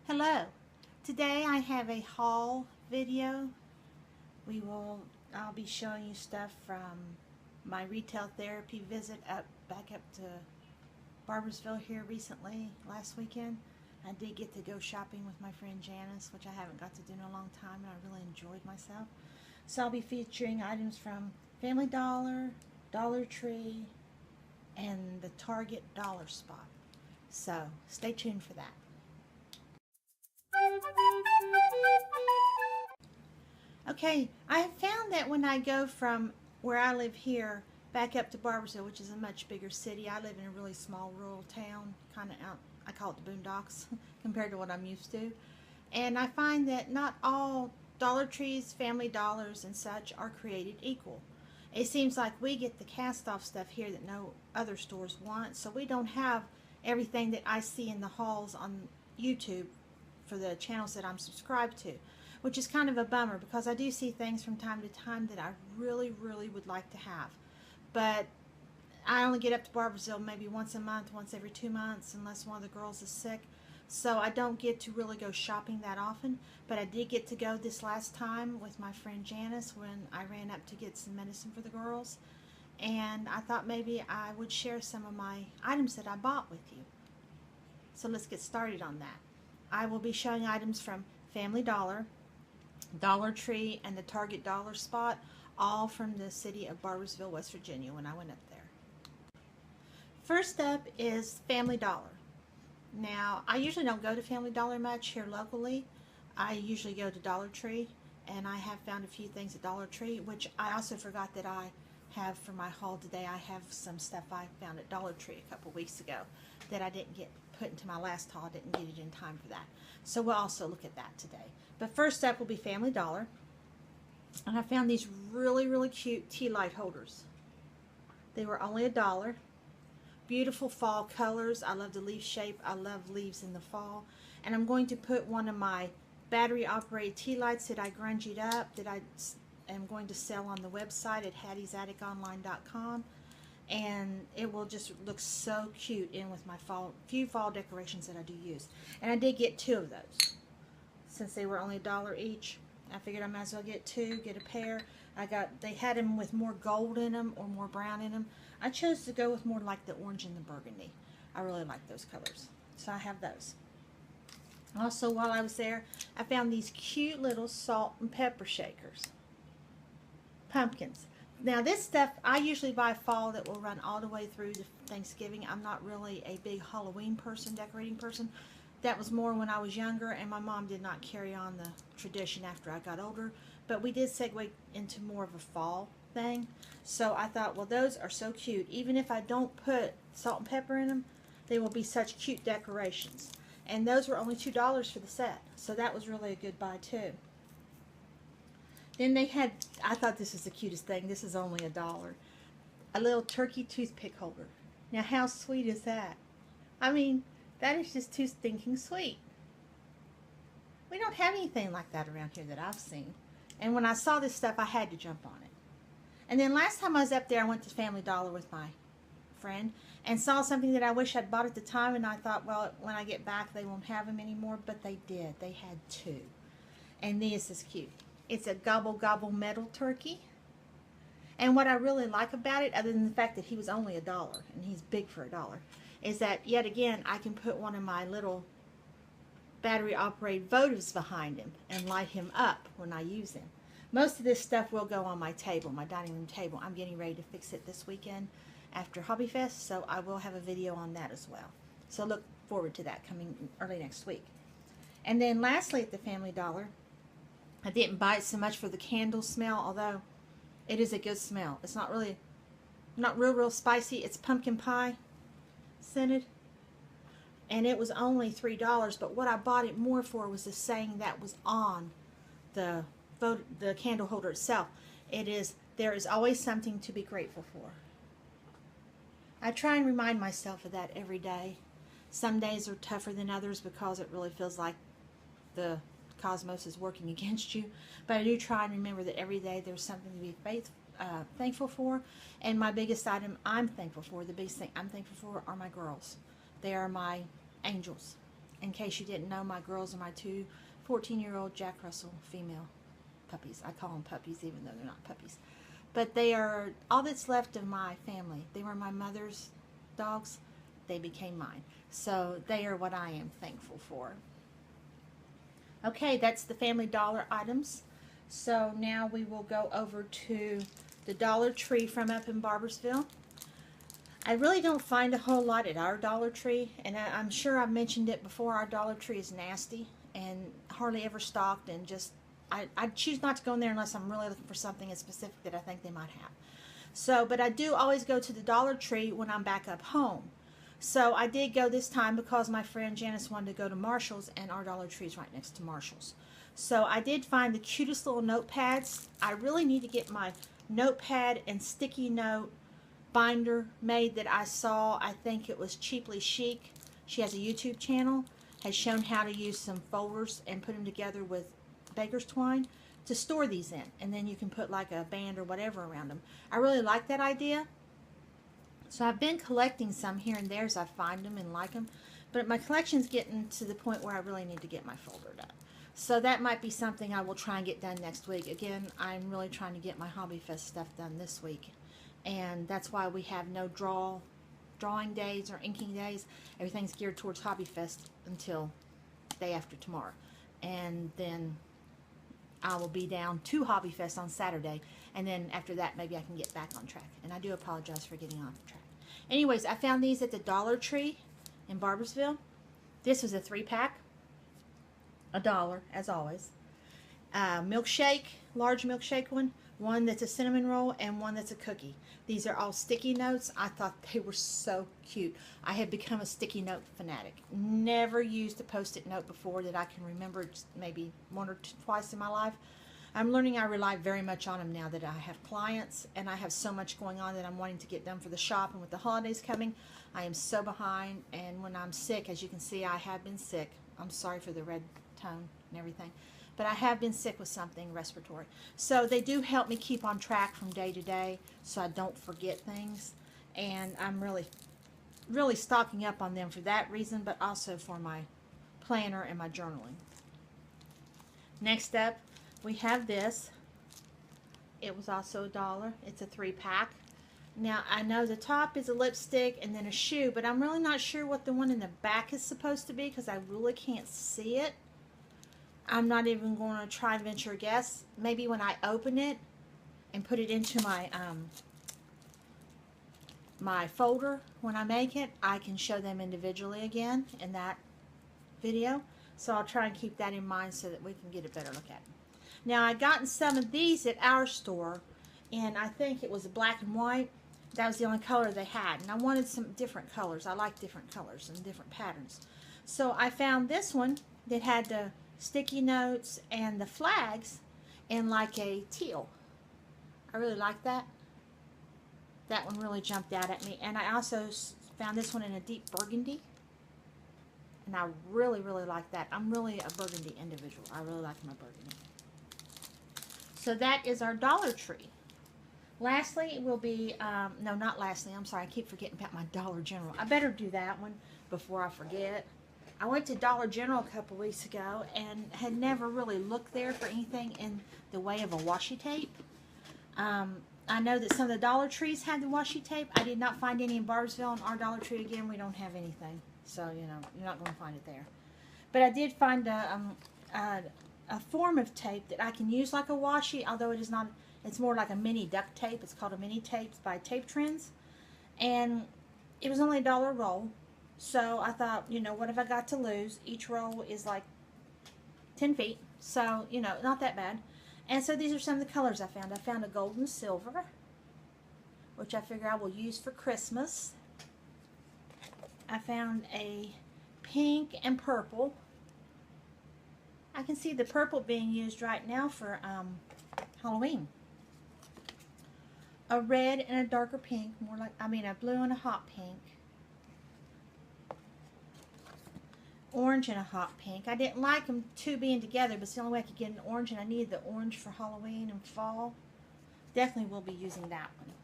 Hello. Today I have a haul video. I'll be showing you stuff from my retail therapy visit back up to Barboursville here recently, last weekend. I did get to go shopping with my friend Janice, which I haven't got to do in a long time, and I really enjoyed myself. So I'll be featuring items from Family Dollar, Dollar Tree, and the Target dollar spot. So stay tuned for that. Okay, I have found that when I go from where I live here back up to Barboursville, which is a much bigger city, I live in a really small rural town, kind of out, I call it the boondocks, compared to what I'm used to. And I find that not all Dollar Trees, Family Dollars, and such are created equal. It seems like we get the cast-off stuff here that no other stores want, so we don't have everything that I see in the hauls on YouTube for the channels that I'm subscribed to, which is kind of a bummer because I do see things from time to time that I really would like to have. But I only get up to Barboursville maybe once a month, once every 2 months, unless one of the girls is sick. So I don't get to really go shopping that often. But I did get to go this last time with my friend Janice when I ran up to get some medicine for the girls. And I thought maybe I would share some of my items that I bought with you. So let's get started on that. I will be showing items from Family Dollar, Dollar Tree, and the Target dollar spot, all from the city of Barboursville, West Virginia when I went up there. First up is Family Dollar. Now, I usually don't go to Family Dollar much here locally. I usually go to Dollar Tree, and I have found a few things at Dollar Tree, which I also forgot that I have for my haul today. I have some stuff I found at Dollar Tree a couple weeks ago that I didn't get put into my last haul. I didn't get it in time for that. So we'll also look at that today. But first up will be Family Dollar. And I found these really cute tea light holders. They were only $1. Beautiful fall colors. I love the leaf shape. I love leaves in the fall. And I'm going to put one of my battery operated tea lights that I grungied up that I am going to sell on the website at HattiesAtticOnline.com. And it will just look so cute in with my few fall decorations that I do use. And I did get 2 of those. Since they were only $1 each, I figured I might as well get 2, get a pair. They had them with more gold in them or more brown in them. I chose to go with more like the orange and the burgundy. I really like those colors. So I have those. Also, while I was there, I found these cute little salt and pepper shakers. Pumpkins. Now this stuff, I usually buy fall that will run all the way through to Thanksgiving. I'm not really a big Halloween person, decorating person. That was more when I was younger, and my mom did not carry on the tradition after I got older. But we did segue into more of a fall thing. So I thought, well, those are so cute. Even if I don't put salt and pepper in them, they will be such cute decorations. And those were only $2 for the set. So that was really a good buy too. Then they had, I thought this was the cutest thing. This is only $1. A little turkey toothpick holder. Now how sweet is that? I mean, that is just too stinking sweet. We don't have anything like that around here that I've seen. And when I saw this stuff, I had to jump on it. And then last time I was up there, I went to Family Dollar with my friend and saw something that I wish I'd bought at the time. And I thought, well, when I get back, they won't have them anymore. But they did. They had 2. And this is cute. It's a gobble metal turkey. And what I really like about it, other than the fact that he was only $1, and he's big for $1, is that, yet again, I can put one of my little battery-operated votives behind him and light him up when I use him. Most of this stuff will go on my table, my dining room table. I'm getting ready to fix it this weekend after Hobby Fest, so I will have a video on that as well. So look forward to that coming early next week. And then lastly at the Family Dollar, I didn't buy it so much for the candle smell, although it is a good smell. It's not real spicy. It's pumpkin pie scented, and it was only $3. But what I bought it more for was the saying that was on the candle holder itself. It is, there is always something to be grateful for. I try and remind myself of that every day. Some days are tougher than others because it really feels like the cosmos is working against you, but I do try and remember that every day there's something to be thankful for. And my biggest item I'm thankful for, the biggest thing I'm thankful for, are my girls. They are my angels. in case you didn't know, my girls are my two 14-year-old Jack Russell female puppies. I call them puppies even though they're not puppies. But they are all that's left of my family. They were my mother's dogs. They became mine. So they are what I am thankful for. Okay, that's the Family Dollar items. So now we will go over to the Dollar Tree from up in Barboursville. I really don't find a whole lot at our Dollar Tree, and I'm sure I've mentioned it before. Our Dollar Tree is nasty and hardly ever stocked, and just I choose not to go in there unless I'm really looking for something specific that I think they might have. So, but I do always go to the Dollar Tree when I'm back up home. So I did go this time because my friend Janice wanted to go to Marshall's, and our Dollar Tree is right next to Marshall's. So I did find the cutest little notepads. I really need to get my notepad and sticky note binder made that I saw. I think it was Cheaply Chic. She has a YouTube channel, has shown how to use some folders and put them together with baker's twine to store these in, and then you can put like a band or whatever around them. I really like that idea. So I've been collecting some here and there as I find them and like them, but my collection's getting to the point where I really need to get my folder done. So that might be something I will try and get done next week. Again, I'm really trying to get my Hobby Fest stuff done this week, and that's why we have no drawing days or inking days. Everything's geared towards Hobby Fest until day after tomorrow, and then I will be down to Hobby Fest on Saturday, and then after that maybe I can get back on track. And I do apologize for getting off track. Anyways, I found these at the Dollar Tree in Barboursville. This was a 3-pack, $1 as always. Milkshake, large milkshake one that's a cinnamon roll, and one that's a cookie. These are all sticky notes. I thought they were so cute. I have become a sticky note fanatic. Never used a post-it note before that I can remember, just maybe one or twice in my life. I'm learning I rely very much on them now that I have clients and I have so much going on that I'm wanting to get done for the shop, and with the holidays coming, I am so behind. And when I'm sick, as you can see, I have been sick. I'm sorry for the red tone and everything, but I have been sick with something respiratory. So they do help me keep on track from day to day so I don't forget things, and I'm really stocking up on them for that reason, but also for my planner and my journaling. Next up, we have this. It was also $1. It's a 3-pack. Now, I know the top is a lipstick and then a shoe, but I'm really not sure what the one in the back is supposed to be because I really can't see it. I'm not even going to try and venture a guess. Maybe when I open it and put it into my my folder when I make it, I can show them individually again in that video. So I'll try and keep that in mind so that we can get a better look at it. Now, I gotten some of these at our store, and I think it was black and white. That was the only color they had, and I wanted some different colors. I like different colors and different patterns. So I found this one that had the sticky notes and the flags in like a teal. I really like that. That one really jumped out at me. And I also found this one in a deep burgundy, and I really like that. I'm really a burgundy individual. I really like my burgundy. So that is our Dollar Tree. Lastly, it will be, no, not lastly, I'm sorry, I keep forgetting about my Dollar General. I better do that one before I forget. I went to Dollar General a couple weeks ago and had never really looked there for anything in the way of a washi tape. I know that some of the Dollar Trees had the washi tape. I did not find any in Barboursville, and our Dollar Tree, again, we don't have anything. So, you know, you're not going to find it there. But I did find a form of tape that I can use like a washi, although it is not, it's more like a mini duct tape. It's called a mini tape by Tape Trends. And it was only $1 a roll. So I thought, you know, what have I got to lose? Each roll is like 10 feet. So, you know, not that bad. And so these are some of the colors I found. I found a gold and silver, which I figure I will use for Christmas. I found a pink and purple. I can see the purple being used right now for Halloween. A red and a darker pink, more like, a blue and a hot pink. Orange and a hot pink. I didn't like them two being together, but it's the only way I could get an orange, and I needed the orange for Halloween and fall. Definitely will be using that one.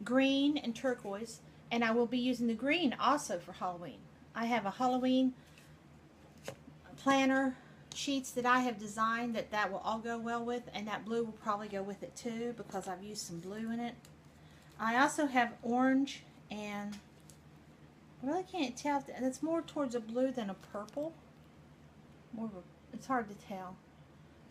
Green and turquoise, and I will be using the green also for Halloween. I have a Halloween planner sheets that I have designed that will all go well with, and that blue will probably go with it too because I've used some blue in it. I also have orange, and I really can't tell if that's more towards a blue than a purple. It's hard to tell.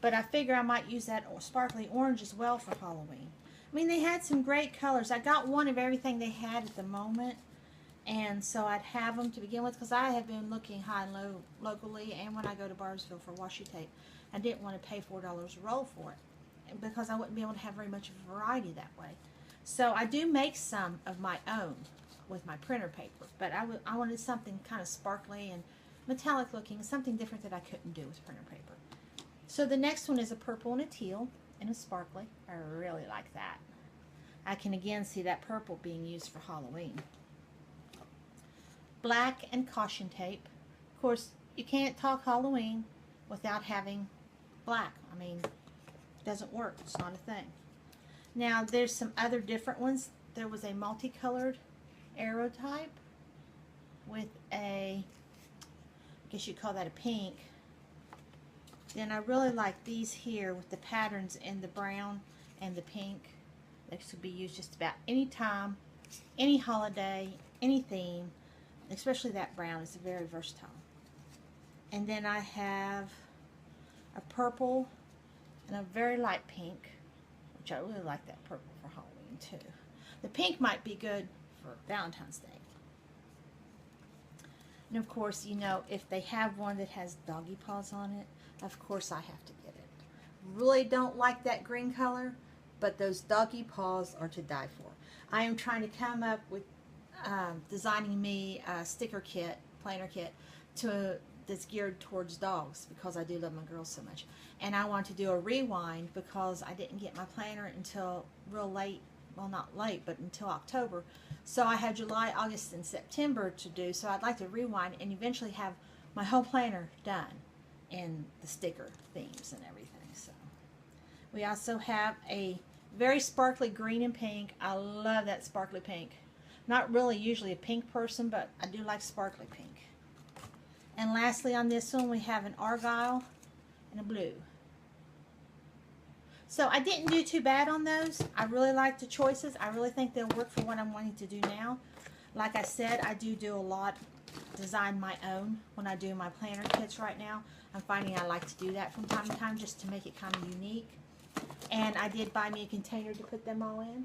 But I figure I might use that sparkly orange as well for Halloween. I mean, they had some great colors. I got one of everything they had at the moment. And so I'd have them to begin with because I have been looking high and low locally and when I go to Barbersville for washi tape. I didn't want to pay $4 a roll for it because I wouldn't be able to have very much of a variety that way. So I do make some of my own with my printer paper, but I wanted something kind of sparkly and metallic looking, something different that I couldn't do with printer paper. So the next one is a purple and a teal and a sparkly. I really like that. I can again see that purple being used for Halloween. Black and caution tape. Of course, you can't talk Halloween without having black. I mean, it doesn't work. It's not a thing. Now, there's some other different ones. There was a multicolored arrow type with a, I guess you'd call that a pink. Then I really like these here with the patterns in the brown and the pink. This could be used just about any time, any holiday, any theme. Especially that brown is very versatile. And then I have a purple and a very light pink, which I really like that purple for Halloween too. The pink might be good for Valentine's Day. And of course, you know, if they have one that has doggy paws on it, of course I have to get it. Really don't like that green color, but those doggy paws are to die for. I am trying to come up with designing me a sticker kit, planner kit, that's geared towards dogs because I do love my girls so much. And I want to do a rewind because I didn't get my planner until real late, well not late, but until October. So I have July, August, and September to do, so I'd like to rewind and eventually have my whole planner done in the sticker themes and everything. So we also have a very sparkly green and pink. I love that sparkly pink. Not really usually a pink person, but I do like sparkly pink. And lastly on this one we have an argyle and a blue. So I didn't do too bad on those. I really like the choices. I really think they'll work for what I'm wanting to do now. Like I said, I do a lot, design my own when I do my planner kits right now. I'm finding I like to do that from time to time just to make it kind of unique. And I did buy me a container to put them all in.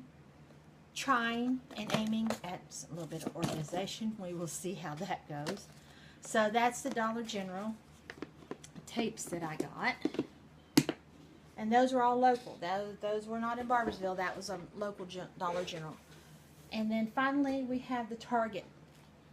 Trying and aiming at a little bit of organization. We will see how that goes. So that's the Dollar General tapes that I got. And those were all local. Those were not in Barbersville. That was a local Dollar General. And then finally we have the Target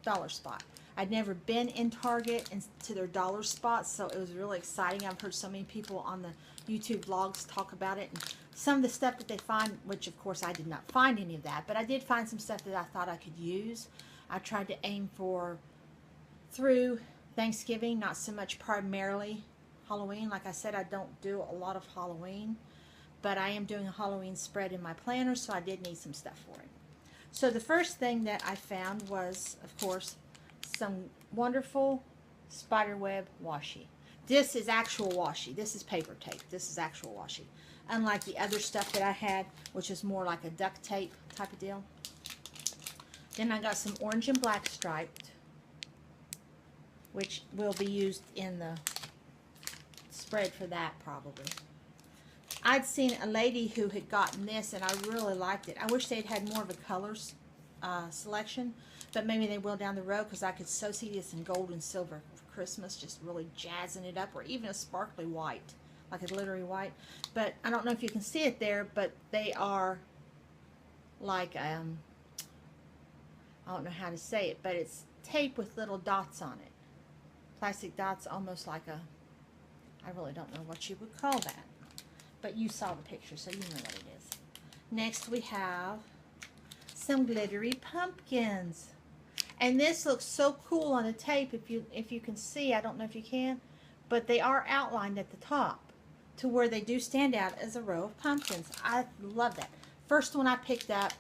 dollar spot. I'd never been in Target and to their dollar spots, so it was really exciting. I've heard so many people on the YouTube vlogs talk about it. And some of the stuff that they find, which of course I did not find any of that, but I did find some stuff that I thought I could use. I tried to aim for through Thanksgiving, not so much primarily Halloween. Like I said, I don't do a lot of Halloween, but I am doing a Halloween spread in my planner, so I did need some stuff for it. So the first thing that I found was, of course, some wonderful spiderweb washi. This is actual washi. This is paper tape. This is actual washi. Unlike the other stuff that I had, which is more like a duct tape type of deal. Then I got some orange and black striped, which will be used in the spread for that probably. I'd seen a lady who had gotten this and I really liked it. I wish they'd had more of a colors selection, but maybe they will down the road because I could so see this in gold and silver for Christmas, just really jazzing it up, or even a sparkly white, like a glittery white. But I don't know if you can see it there, but they are like, I don't know how to say it, but it's tape with little dots on it. Plastic dots, almost like a, I really don't know what you would call that. But you saw the picture, so you know what it is. Next we have some glittery pumpkins. And this looks so cool on the tape if you can see. I don't know if you can, but they are outlined at the top to where they do stand out as a row of pumpkins. I love that. First one I picked up,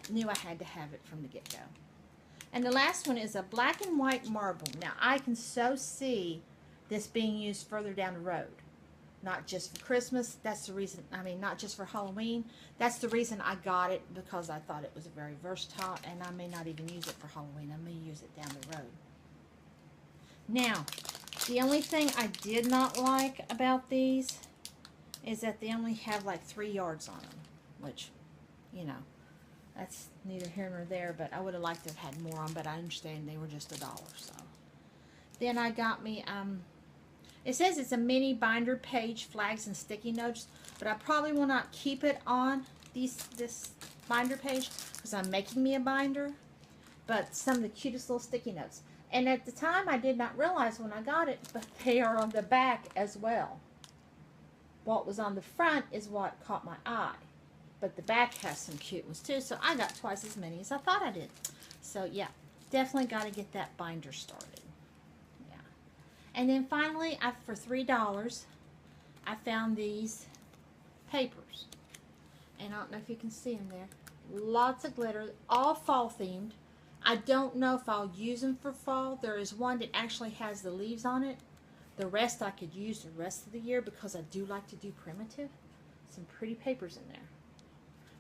knew I had to have it from the get-go. And the last one is a black and white marble. Now I can so see this being used further down the road. Not just for Christmas. That's the reason, I mean, not just for Halloween. That's the reason I got it, because I thought it was very versatile, and I may not even use it for Halloween. I may use it down the road. Now, the only thing I did not like about these is that they only have like 3 yards on them, which, you know, that's neither here nor there, but I would have liked to have had more on, but I understand they were just $1, so. Then I got me, it says it's a mini binder page, flags and sticky notes, but I probably will not keep it on this binder page because I'm making me a binder, but some of the cutest little sticky notes. And at the time I did not realize when I got it, but they are on the back as well. What was on the front is what caught my eye, but the back has some cute ones too, so I got twice as many as I thought I did. So yeah, definitely got to get that binder started. And then finally, for $3, I found these papers. And I don't know if you can see them there. Lots of glitter, all fall themed. I don't know if I'll use them for fall. There is one that actually has the leaves on it. The rest I could use the rest of the year because I do like to do primitive. Some pretty papers in there.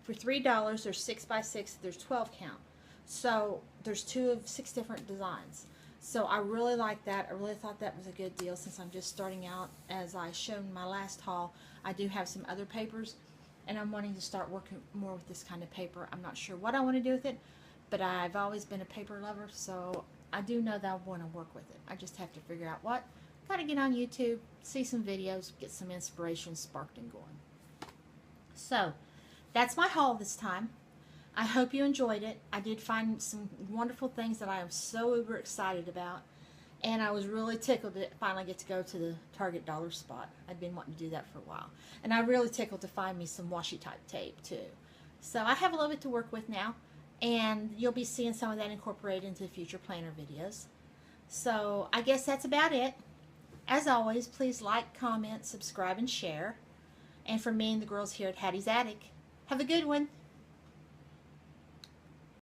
For $3, there's 6 by 6, there's 12 count. So there's 2 of 6 different designs. So I really like that. I really thought that was a good deal since I'm just starting out. As I showed in my last haul, I do have some other papers, and I'm wanting to start working more with this kind of paper. I'm not sure what I want to do with it, but I've always been a paper lover, so I do know that I want to work with it. I just have to figure out what. Got to get on YouTube, see some videos, get some inspiration sparked and going. So that's my haul this time. I hope you enjoyed it. I did find some wonderful things that I am so uber excited about. And I was really tickled to finally get to go to the Target dollar spot. I've been wanting to do that for a while. And I'm really tickled to find me some washi type tape too. So I have a little bit to work with now. And you'll be seeing some of that incorporated into future planner videos. So I guess that's about it. As always, please like, comment, subscribe, and share. And from me and the girls here at Hattie's Attic, have a good one.